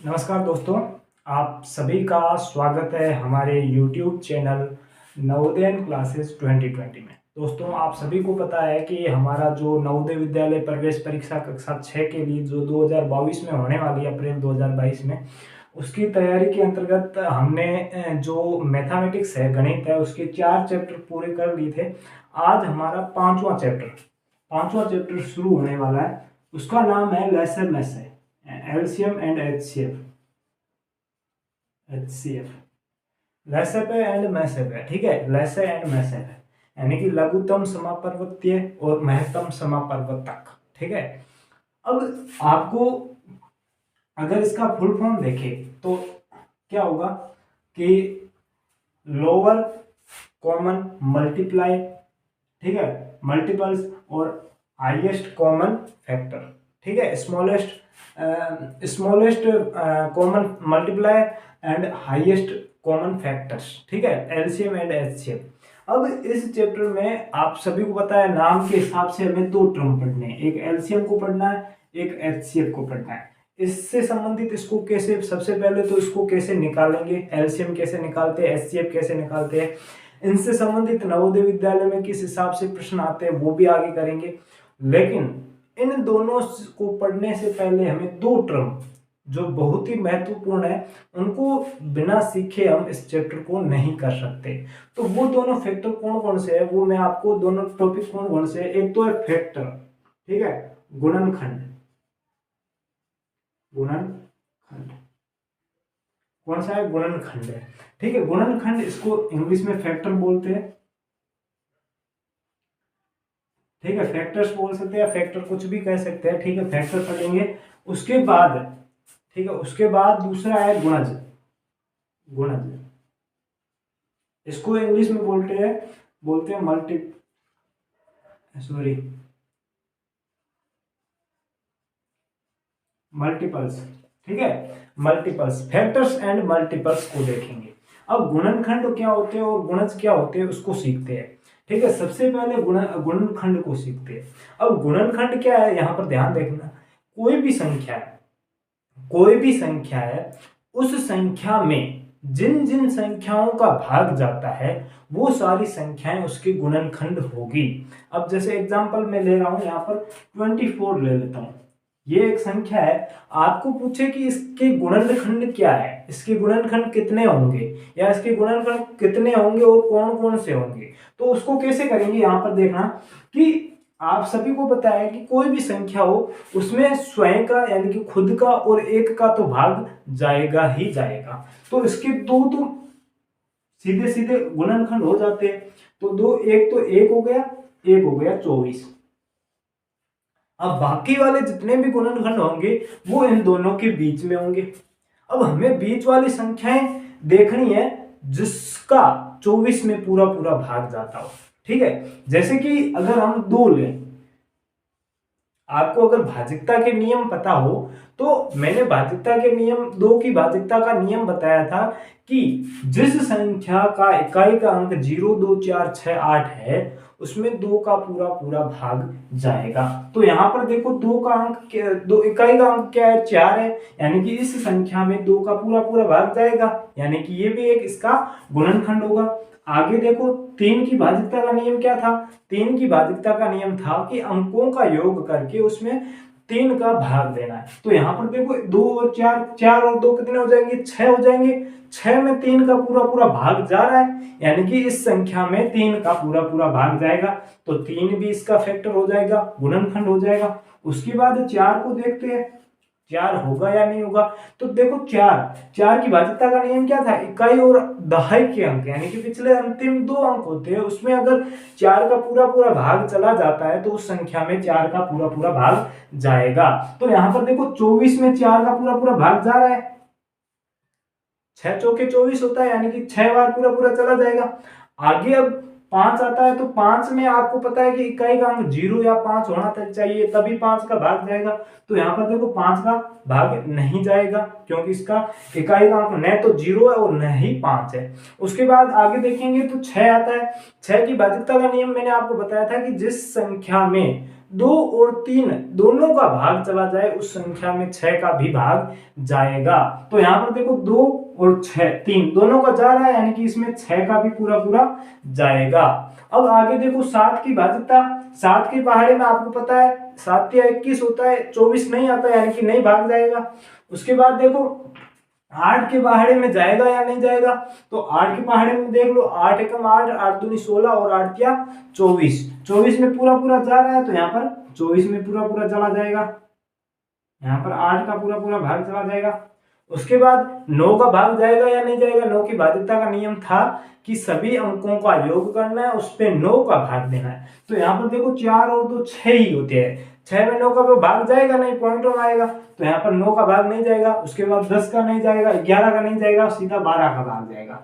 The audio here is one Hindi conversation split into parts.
नमस्कार दोस्तों, आप सभी का स्वागत है हमारे YouTube चैनल नवोदयन क्लासेस 2020 में। दोस्तों, आप सभी को पता है कि हमारा जो नवोदय विद्यालय प्रवेश परीक्षा कक्षा 6 के लिए जो 2022 में होने वाली है, अप्रैल 2022 में, उसकी तैयारी के अंतर्गत हमने जो मैथमेटिक्स है, गणित है, उसके 4 चैप्टर पूरे कर लिए थे। आज हमारा पांचवा चैप्टर शुरू होने वाला है। उसका नाम है लेसर मैसे, एलसीएम एंड एचसीएफ, लेसेप एंड मैसेप है। ठीक है, लेसे एंड मैसेप है, यानी कि लघुत्तम समापर्वतीय और महत्तम समापर्वतक। ठीक है, अब आपको अगर इसका फुल फॉर्म देखें तो क्या होगा कि लोअर कॉमन मल्टीप्लाई, ठीक है, मल्टीपल्स और हाईएस्ट कॉमन फैक्टर। ठीक है, smallest common multiply and highest common factors. ठीक है, एलसीएम एंड एचसीएफ। अब इस चैप्टर में आप सभी को पता है, नाम के हिसाब से हमें दो टर्म पढ़ने हैं, एक एलसीएम को पढ़ना है, एक एचसीएफ को पढ़ना है। इससे संबंधित इसको कैसे, सबसे पहले तो इसको कैसे निकालेंगे, एलसीएम कैसे निकालते हैं, एचसीएफ कैसे निकालते हैं, इनसे संबंधित नवोदय विद्यालय में किस हिसाब से प्रश्न आते हैं वो भी आगे करेंगे। लेकिन इन दोनों को पढ़ने से पहले हमें दो टर्म जो बहुत ही महत्वपूर्ण है, उनको बिना सीखे हम इस चैप्टर को नहीं कर सकते। तो वो दोनों फैक्टर कौन कौन से है, वो मैं आपको दोनों टॉपिक कौन कौन से है। एक तो है फैक्टर, ठीक है, गुणनखंड। कौन सा है? गुणनखंड है। ठीक है, गुणनखंड, इसको इंग्लिश में फैक्टर बोलते हैं। ठीक है, फैक्टर्स बोल सकते हैं, फैक्टर कुछ भी कह सकते हैं। ठीक है, फैक्टर पढ़ेंगे। उसके बाद, ठीक है, उसके बाद दूसरा है गुणज। इसको इंग्लिश में बोलते हैं मल्टीपल्स। ठीक है, मल्टीपल्स, फैक्टर्स एंड मल्टीपल्स को देखेंगे। अब गुणनखंड क्या होते हैं और गुणज क्या होते हैं उसको सीखते हैं। ठीक है, सबसे पहले गुणनखंड को सीखते हैं। अब गुणनखंड क्या है, यहां पर ध्यान देखना। कोई भी संख्या है, उस संख्या में जिन जिन संख्याओं का भाग जाता है वो सारी संख्याएं उसकी गुणनखंड होगी। अब जैसे एग्जांपल मैं ले रहा हूं, यहां पर 24 ले लेता हूं। ये एक संख्या है, आपको पूछे कि इसके गुणनखंड क्या है, इसके गुणनखंड कितने होंगे या इसके गुणनखंड कितने होंगे और कौन कौन से होंगे, तो उसको कैसे करेंगे। यहां पर देखना कि आप सभी को पता है कि कोई भी संख्या हो उसमें स्वयं का यानी कि खुद का और एक का तो भाग जाएगा ही जाएगा। तो इसके दो तो सीधे सीधे गुणनखंड हो जाते हैं। तो दो, एक तो एक हो गया 24। अब बाकी वाले जितने भी गुणनखंड होंगे वो इन दोनों के बीच में होंगे। अब हमें बीच वाली संख्याएं देखनी है जिसका 24 में पूरा पूरा भाग जाता हो। ठीक है, जैसे कि अगर हम 2 लें, आपको अगर भाजिकता के नियम पता हो तो मैंने भाजिकता के नियम, 2 की भाजिकता का नियम बताया था कि जिस संख्या का इकाई का अंक 0, 2, 4, 6, 8 है उसमें 2 का पूरा पूरा भाग जाएगा। तो यहां पर देखो 2 का अंक, 2 इकाई का अंक क्या है, 4 है, यानी कि इस संख्या में 2 का पूरा पूरा भाग जाएगा, यानी कि ये भी एक इसका गुणनखंड होगा। आगे देखो, 3 की भाजिकता का नियम क्या था? 3 की भाजिकता का नियम था कि अंकों का योग करके उसमें 3 का भाग देना है। तो यहां पर देखो 2 और 4, 4 और 2 कितने हो जाएंगे? 6 हो जाएंगे। 6 में 3 का पूरा पूरा भाग जा रहा है, यानी कि इस संख्या में 3 का पूरा पूरा भाग जाएगा। तो 3 भी इसका फैक्टर हो जाएगा, गुणनखंड हो जाएगा। उसके बाद 4 को देखते हैं, 4 होगा या नहीं होगा। तो देखो 4 की भाज्यता का नियम क्या था? इकाई और दहाई के अंक, यानी कि पिछले अंतिम 2 अंक होते हैं, उसमें अगर 4 का पूरा पूरा भाग चला जाता है तो उस संख्या में 4 का पूरा पूरा भाग जाएगा। तो यहां पर देखो 24 में 4 का पूरा पूरा भाग जा रहा है, 6 चौके 24 होता है, यानी कि 6 बार पूरा पूरा चला जाएगा। आगे अब 5 आता है, तो 5 में आपको पता है कि इकाई का अंक 0 या 5 होना चाहिए, तभी 5 का भाग जाएगा। तो यहाँ पर देखो 5 का भाग नहीं जाएगा, क्योंकि इसका इकाई का अंक न तो 0 है और न ही 5 है। उसके बाद आगे देखेंगे तो 6 आता है। 6 की भाज्यता का नियम मैंने आपको बताया था कि जिस संख्या में 2 और 3 दोनों का भाग चला जाए उस संख्या में 6 का भी भाग जाएगा। तो यहाँ पर देखो 2 और 6 3 दोनों का जा रहा है, यानी कि इसमें 6 का भी पूरा पूरा जाएगा। अब आगे देखो 7 की भाज्यता, 7 के पहाड़े में आपको पता है 7 या 21 होता है, 24 नहीं आता है, यानी कि नहीं भाग जाएगा। उसके बाद देखो 8 के पहाड़े में जाएगा या नहीं जाएगा, तो 8 के पहाड़े में देख लो 8 एकम 8, 8 दूनी 16 और 8 क्या 24, 24 में पूरा पूरा जा रहा है, तो यहाँ पर 24 में पूरा पूरा चला जाएगा, यहाँ पर 8 का पूरा पूरा भाग चला जाएगा। उसके बाद 9 का भाग जाएगा या नहीं जाएगा, 9 की भाज्यता का नियम था कि सभी अंकों का योग करना है, उस पे 9 का भाग देना है। तो यहाँ पर देखो 4 और 2 6 ही होते हैं, 6 में 9 का भाग जाएगा नहीं, पॉइंट में आएगा, तो यहाँ पर 9 का भाग नहीं जाएगा। उसके बाद 10 का नहीं जाएगा, 11 का नहीं जाएगा, सीधा 12 का भाग जाएगा।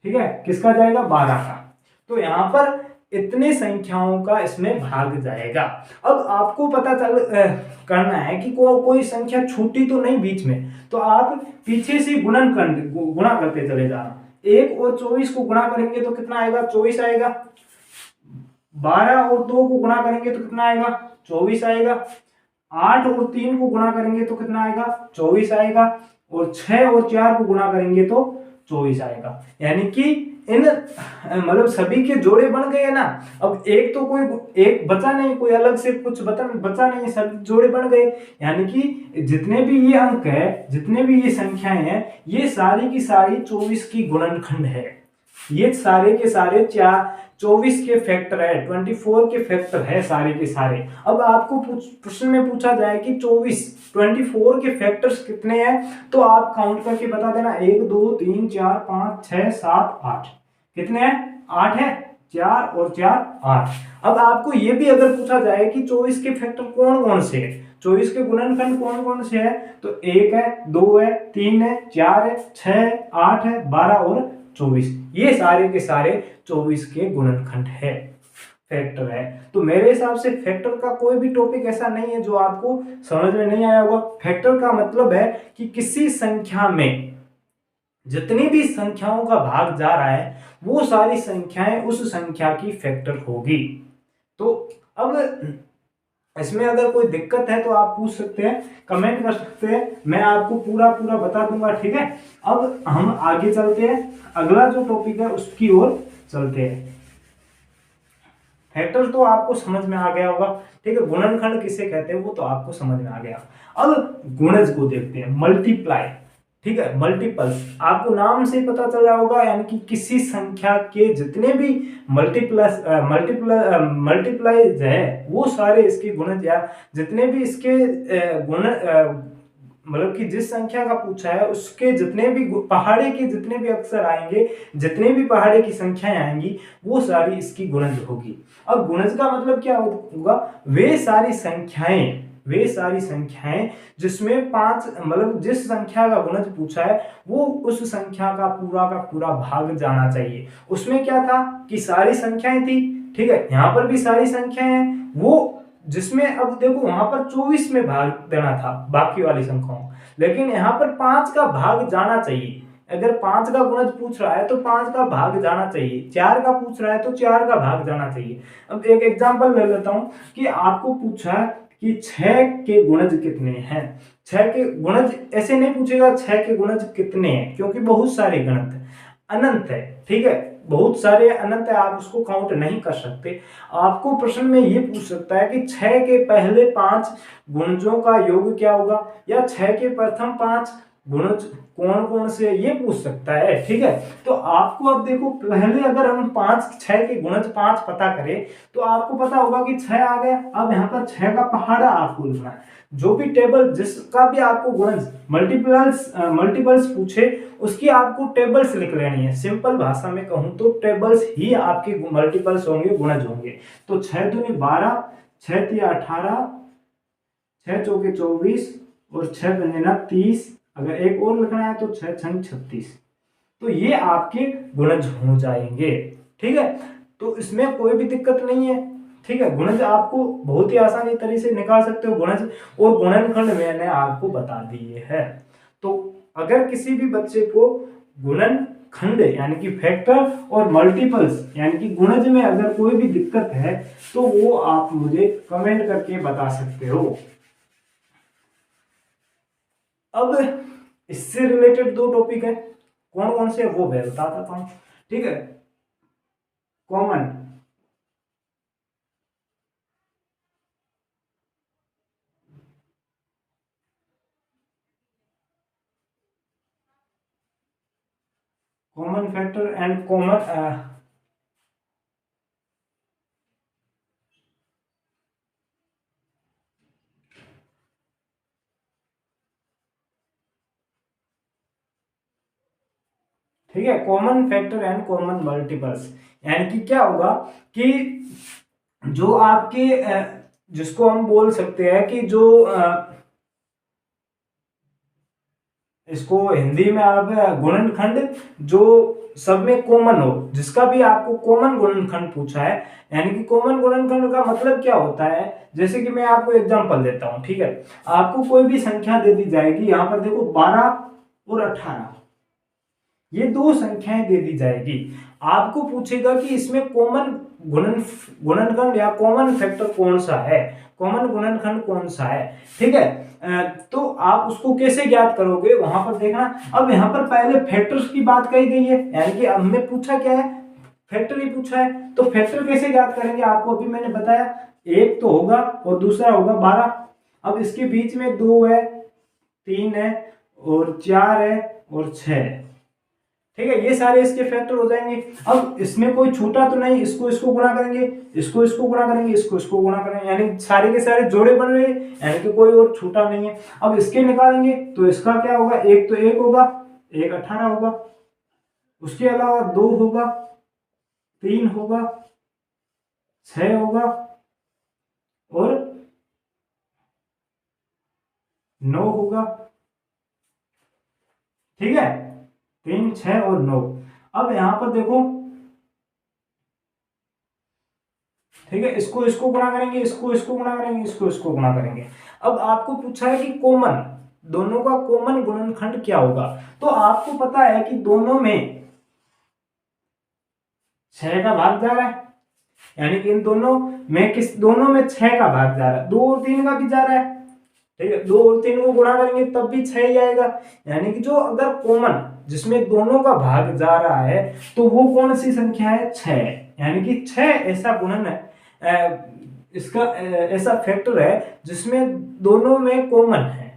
ठीक है, किसका जाएगा 12 का। तो यहाँ पर इतने संख्याओं का इसमें भाग जाएगा। अब आपको पता चल करना है कि कोई संख्या छूटी तो नहीं बीच में, तो आप पीछे से गुणा करते चले जाना। 1 और 24 को गुणा करेंगे तो कितना आएगा 24 आएगा, 12 और 2 को गुणा करेंगे तो कितना आएगा 24 आएगा, 8 और 3 को गुणा करेंगे तो कितना आएगा 24 आएगा, और 6 और 4 को गुणा करेंगे तो 24 आएगा। यानी कि इन मतलब सभी के जोड़े बन गए ना। अब एक तो कोई एक बचा नहीं, कोई अलग से कुछ बचा नहीं, सब जोड़े बन गए। यानी कि जितने भी ये अंक है, जितने भी ये संख्याएं हैं, ये सारी की सारी 24 की गुणनखंड है। ये सारे के सारे 24 के फैक्टर है, 24 के फैक्टर है सारे के सारे। अब आपको प्रश्न में पूछा जाए कि 24 के फैक्टर्स कितने हैं, तो आप काउंट करके बता देना 1 2 3 4 5 6 7 8। कितने हैं 8 है, 4 और 4 8। अब आपको ये भी अगर पूछा जाए कि 24 के फैक्टर कौन कौन से है, 24 के गुणनखंड कौन कौन से है, तो 1 है, 2 है, 3 है, 4 है, 6 8 है, 12 और 24। ये सारे के सारे 24 के गुणनखंड है, फैक्टर है। तो मेरे हिसाब से फैक्टर का कोई भी टॉपिक ऐसा नहीं है जो आपको समझ में नहीं आया होगा। फैक्टर का मतलब है कि किसी संख्या में जितनी भी संख्याओं का भाग जा रहा है वो सारी संख्याएं उस संख्या की फैक्टर होगी। तो अब इसमें अगर कोई दिक्कत है तो आप पूछ सकते हैं, कमेंट कर सकते हैं, मैं आपको पूरा पूरा बता दूंगा। ठीक है, अब हम आगे चलते हैं, अगला जो टॉपिक है उसकी ओर चलते हैं। फैक्टर तो आपको समझ में आ गया होगा। ठीक है, गुणनखंड किसे कहते हैं वो तो आपको समझ में आ गया। अब गुणज को देखते हैं, मल्टीप्लाई। ठीक है, मल्टीपल्स आपको नाम से पता चल रहा होगा, यानी कि किसी संख्या के जितने भी मल्टीप्लाइज है वो सारे इसके गुणज, या जितने भी इसके गुण मतलब कि जिस संख्या का पूछा है उसके जितने भी पहाड़े के जितने भी अक्षर आएंगे, जितने भी पहाड़े की संख्याएं आएंगी वो सारी इसकी गुणज होगी। अब गुणज का मतलब क्या होगा, वे सारी संख्याएं जिसमें 5 मतलब जिस संख्या का गुणज पूछा है वो उस संख्या का पूरा भाग जाना चाहिए। उसमें क्या था कि सारी संख्याएं थी। ठीक है, यहाँ पर भी सारी संख्याएं हैं, वो जिसमें अब देखो वहां पर 24 में भाग देना था बाकी वाली संख्याओं, लेकिन यहाँ पर 5 का भाग जाना चाहिए। अगर 5 का गुणज पूछ रहा है तो 5 का भाग जाना चाहिए, 4 का पूछ रहा है तो 4 का भाग जाना चाहिए। अब एक एग्जांपल ले लेता हूं कि आपको पूछा कि 6 के गुणज कितने हैं। 6 के गुणज ऐसे नहीं पूछेगा 6 के गुणज कितने हैं, क्योंकि बहुत सारे गणित अनंत है। ठीक है, बहुत सारे अनंत है, आप उसको काउंट नहीं कर सकते। आपको प्रश्न में ये पूछ सकता है कि 6 के पहले 5 गुणजों का योग क्या होगा, या 6 के प्रथम 5 गुणज कौन कौन से, ये पूछ सकता है। ठीक है, तो आपको अब देखो पहले अगर हम 6 के गुणज 5 पता करें तो आपको पता होगा कि 6 आ गया। अब यहाँ पर 6 का पहाड़ा आपको लिखना है। जो भी टेबल जिसका भी आपको गुणज मल्टीपल्स पूछे उसकी आपको टेबल्स लिख लेनी है। सिंपल भाषा में कहूं तो टेबल्स ही आपके मल्टीपल्स होंगे, गुणज होंगे। तो 6 दूनी 12, 6 तिया 18, 6 चौके 24 और 6 पंजे 30। अगर एक और लिखना है तो 6 छंग 36। तो ये आपके गुणज हो जाएंगे। ठीक है, तो इसमें कोई भी दिक्कत नहीं है। ठीक है, गुणज आपको बहुत ही आसानी तरीके से निकाल सकते हो गुणज, और गुणनखंड मैंने आपको बता दिए है। तो अगर किसी भी बच्चे को गुणनखंड यानी कि फैक्टर और मल्टीपल्स यानी कि गुणज में अगर कोई भी दिक्कत है तो वो आप मुझे कमेंट करके बता सकते हो। अब इससे रिलेटेड दो टॉपिक है, कौन कौन से वो मैं बता देता हूं। ठीक है, common common factor and common ठीक है, common factor and common multiples यानी कि क्या होगा कि जो आपके जिसको हम बोल सकते हैं कि जो इसको हिंदी में आप गुणनखंड जो सब में कॉमन हो, जिसका भी आपको कॉमन गुणनखंड पूछा है, यानी कि कॉमन गुणनखंड का मतलब क्या होता है, जैसे कि मैं आपको एग्जांपल देता हूं। ठीक है, आपको कोई भी संख्या दे दी जाएगी, यहां पर देखो 12 और 18 ये दो संख्याएं दे दी जाएगी, आपको पूछेगा कि इसमें कॉमन गुणनखंड या कॉमन फैक्टर कौन सा है, कॉमन गुणनखंड कौन सा है। ठीक है, तो आप उसको कैसे ज्ञात करोगे वहां पर देखना। अब यहाँ पर पहले फैक्टर्स की बात कही गई है, यानी कि हमने पूछा क्या है, फैक्टर ही पूछा है, तो फैक्टर कैसे ज्ञात करेंगे आपको अभी मैंने बताया, एक तो होगा और दूसरा होगा 12। अब इसके बीच में 2 है, 3 है और 4 है और 6 है। ठीक है, ये सारे इसके फैक्टर हो जाएंगे। अब इसमें कोई छूटा तो नहीं, इसको इसको गुणा करेंगे, इसको इसको गुणा करेंगे, इसको इसको गुणा करेंगे, यानी सारे के सारे जोड़े बन रहे हैं, यानी कि कोई और छूटा नहीं है। अब इसके निकालेंगे तो इसका क्या होगा, एक तो एक होगा, एक 18 होगा, उसके अलावा 2 होगा, 3 होगा, 6 होगा और 9 होगा। ठीक है, 3, 6 और 9। अब यहां पर देखो, ठीक है, इसको इसको गुणा करेंगे, इसको इसको गुणा करेंगे, इसको इसको गुणा करेंगे। अब आपको पूछा है कि कॉमन, दोनों का कॉमन गुणनखंड क्या होगा, तो आपको पता है कि दोनों में 6 का भाग जा रहा है, यानी कि इन दोनों में दोनों में 6 का भाग जा रहा है, 2 और 3 का भी जा रहा है। ठीक है, 2 और 3 को गुणा करेंगे तब भी 6 ही आएगा, यानी कि जो अगर कॉमन जिसमें दोनों का भाग जा रहा है तो वो कौन सी संख्या है, 6। यानी कि 6 ऐसा गुणन है, इसका ऐसा फैक्टर है जिसमें दोनों में कॉमन है।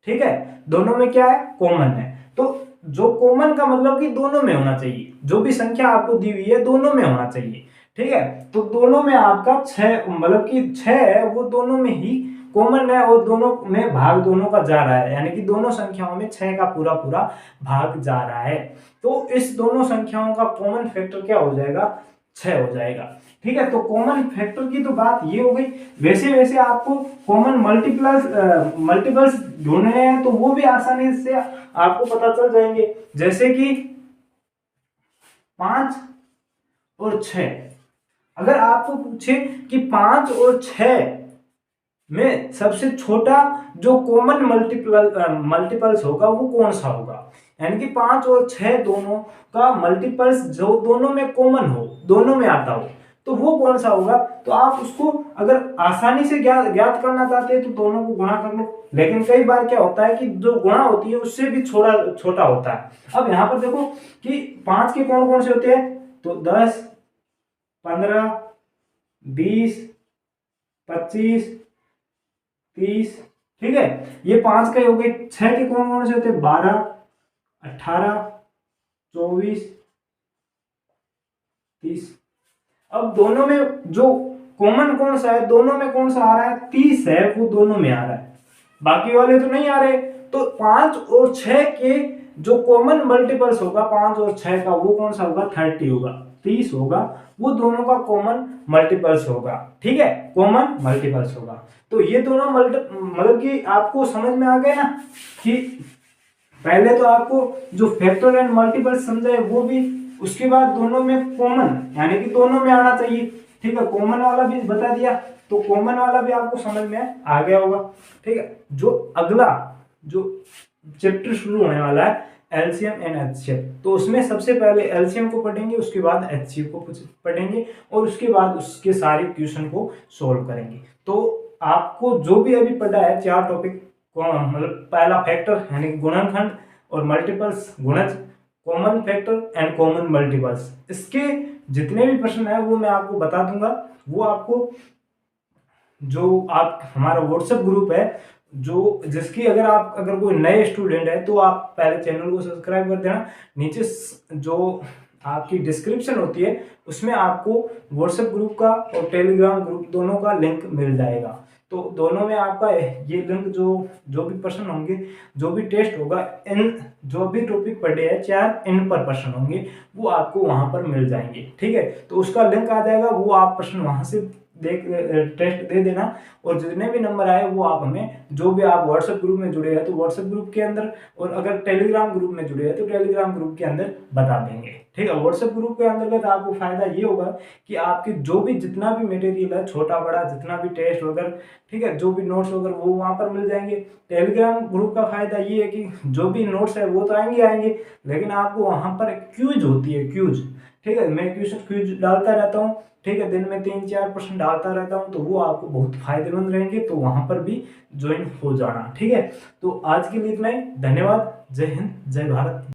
ठीक है, दोनों में क्या है, कॉमन है। तो जो कॉमन का मतलब कि दोनों में होना चाहिए, जो भी संख्या आपको दी हुई है दोनों में होना चाहिए। ठीक है, तो दोनों में आपका 6 मतलब कि 6 है वो दोनों में ही कॉमन है और दोनों में भाग दोनों का जा रहा है, यानी कि दोनों संख्याओं में 6 का पूरा पूरा भाग जा रहा है। तो इस दोनों संख्याओं का कॉमन फैक्टर क्या हो जाएगा, 6 हो जाएगा। ठीक है, तो कॉमन फैक्टर की तो बात ये हो गई। वैसे वैसे आपको कॉमन मल्टीपल्स ढूंढने हैं तो वो भी आसानी से आपको पता चल जाएंगे, जैसे कि 5 और 6। अगर आपको पूछे कि 5 और 6 में सबसे छोटा जो कॉमन मल्टीपल्स होगा वो कौन सा होगा, यानी कि 5 और 6 दोनों का मल्टीपल्स जो दोनों में कॉमन हो, दोनों में आता हो, तो वो कौन सा होगा। तो आप उसको अगर आसानी से ज्ञात करना चाहते हैं तो दोनों को गुणा कर लो, लेकिन कई बार क्या होता है कि जो गुणा होती है उससे भी छोटा होता है। अब यहाँ पर देखो कि 5 के कौन कौन से होते हैं, तो 10, 15, 20, 25, 30। ठीक है, ये 5 के हो गए। 6 के कौन कौन से होते हैं, 12, 18, 24, 30। अब दोनों में जो कॉमन कौन सा है, दोनों में कौन सा आ रहा है, 30 है, वो दोनों में आ रहा है, बाकी वाले तो नहीं आ रहे। तो 5 और 6 के जो कॉमन मल्टीपल्स होगा 5 और 6 का, वो कौन सा होगा, 30 होगा, 30 होगा, वो दोनों का कॉमन मल्टीपल्स होगा। ठीक है, कॉमन मल्टीपल्स होगा। तो ये दोनों मतलब कि आपको समझ में आ गया ना कि पहले तो आपको जो फैक्टर एंड मल्टीपल्स समझे वो भी, उसके बाद दोनों में कॉमन यानी कि दोनों में आना चाहिए। ठीक है, कॉमन वाला भी बता दिया, तो कॉमन वाला भी आपको समझ में आ गया होगा। ठीक है, जो अगला जो चैप्टर शुरू होने वाला है एलसीएम एंड एचसीएफ। तो उसमें सबसे पहले एलसीएम को पढ़ेंगे, उसके बाद एचसीएफ को पढ़ेंगे और उसके बाद उसके सारे क्वेश्चन को सोल्व करेंगे। तो आपको जो भी अभी पढ़ा है 4 टॉपिक, मतलब पहला फैक्टर यानी गुणनखंड और मल्टीपल्स, गुणज, common factor and common multiples, इसके जितने भी प्रश्न है वो मैं आपको बता दूंगा। वो आपको जो आप हमारा व्हाट्सएप ग्रुप है, जो जिसकी अगर कोई नए स्टूडेंट है तो आप पहले चैनल को सब्सक्राइब कर देना। नीचे जो आपकी डिस्क्रिप्शन होती है उसमें आपको व्हाट्सएप ग्रुप का और टेलीग्राम ग्रुप दोनों का लिंक मिल जाएगा। तो दोनों में आपका ये लिंक जो भी प्रश्न होंगे, जो भी टेस्ट होगा, इन जो भी टॉपिक पढ़े हैं 4 इन पर प्रश्न होंगे, वो आपको वहां पर मिल जाएंगे। ठीक है, तो उसका लिंक आ जाएगा, वो आप प्रश्न वहां से देख टेस्ट दे देना और जितने भी नंबर आए वो आप हमें, जो भी आप व्हाट्सएप ग्रुप में जुड़े हैं तो व्हाट्सएप ग्रुप के अंदर, और अगर टेलीग्राम ग्रुप में जुड़े हैं तो टेलीग्राम ग्रुप के अंदर बता देंगे। ठीक है, व्हाट्सएप ग्रुप के अंतर्गत आपको फायदा ये होगा कि आपके जो भी जितना भी मटेरियल है, छोटा बड़ा जितना भी टेस्ट वगैरह, ठीक है, जो भी नोट्स वगैरह वो वहां पर मिल जाएंगे। टेलीग्राम ग्रुप का फायदा ये है कि जो भी नोट्स है वो तो आएंगे, लेकिन आपको वहां पर क्यूज होती है, क्यूज। ठीक है, मैं क्यूज डालता रहता हूँ। ठीक है, दिन में 3-4 प्रश्न डालता रहता हूँ, तो वो आपको बहुत फायदेमंद रहेंगे, तो वहां पर भी ज्वाइन हो जाना। ठीक है, तो आज के लिए इतना ही। धन्यवाद। जय हिंद, जय भारत।